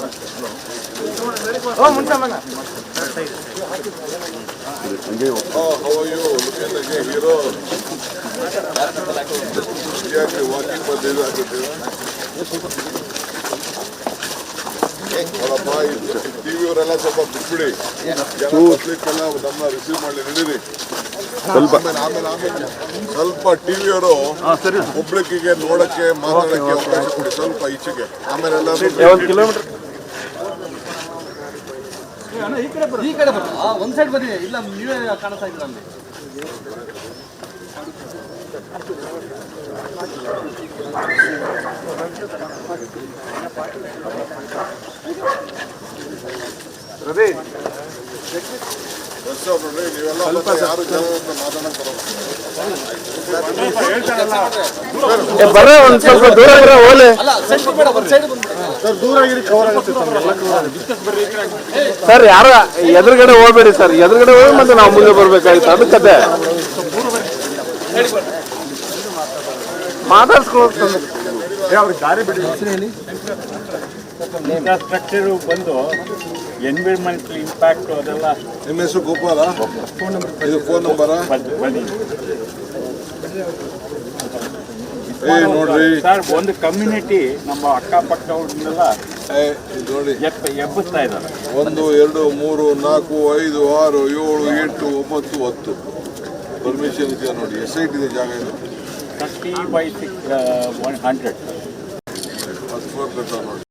How are you? Looking like a hero. Walking for TV ಅವರೆಲ್ಲ ಸ್ವಲ್ಪ ಬಿಟ್ಬಿಡಿ. ಬರ್ಲಿಕ್ಕೆಲ್ಲ ನಮ್ಮನ್ನ ರಿಸೀವ್ ಮಾಡಲಿ ನಡೀರಿ. ಆಮೇಲೆ ಸ್ವಲ್ಪ ಟಿವಿ ಅವರು ಪಬ್ಲಿಕ್ಕಿಗೆ ನೋಡಕ್ಕೆ ಮಾತಾಡಕ್ಕೆ ಅವಕಾಶ ಕೊಡಿ, ಸ್ವಲ್ಪ ಈಚೆಗೆ. ಆಮೇಲೆ ಎಲ್ಲ ಈ ಕಡೆ ಒಂದ್ ಸೈಡ್ ಬನ್ನಿ. ಇಲ್ಲ ನೀವೇ ಕಾಣಿಸ್ತಾ ಇದ್ದೀರ ಅಲ್ಲಿ. ನೀವೆಲ್ಲ ಯಾರು ಜನ ಮಾತಾಡಕ್ ಬರ್ರೆ, ಒಂದ್ ಸ್ವಲ್ಪ ದೂರ ಓಲೆ ಸರ್. ಯಾರ ಎದುರುಗಡೆ ಹೋಗ್ಬೇಡಿ ಸರ್, ಎದುರುಗಡೆ ಹೋಗಿ ಮತ್ತೆ ನಾವು ಮುಂದೆ ಬರ್ಬೇಕಾಗಿತ್ತು. ಅದಕ್ಕದೆ ಮಾತಾಡ್ಸ್ಕೊಳ್ತಾರೆ. ಇನ್ಫ್ರಾಸ್ಟ್ರಕ್ಚರ್ ಬಂದು ಎನ್ವಿರಾನ್ಮೆಂಟಲ್ ಇಂಪ್ಯಾಕ್ಟ್ ಅದೆಲ್ಲ. ನಿಮ್ಮ ಹೆಸರು ಗೋಪಾಲ? ಇದು ಫೋನ್ ನಂಬರ ಬನ್ನಿ ನೋಡ್ರಿ ಸರ್. ಒಂದು ಕಮ್ಯುನಿಟಿ ನಮ್ಮ ಅಕ್ಕಪಕ್ಕ ಅವ್ರನ್ನೆಲ್ಲ ನೋಡಿ ಎಬ್ಬಿಸ್ತಾ ಇದ್ದಾರೆ. 1 2 3 4 5 6 7 8 9 10 ಪರ್ಮಿಷನ್ ಇದೆಯಾ ನೋಡಿ. ಎಸ್ಐಟ್ ಇದೆ ಜಾಗ ಇದು. 30 by 100 10 ಫ್ಲೋರ್ ನೋಡಿ.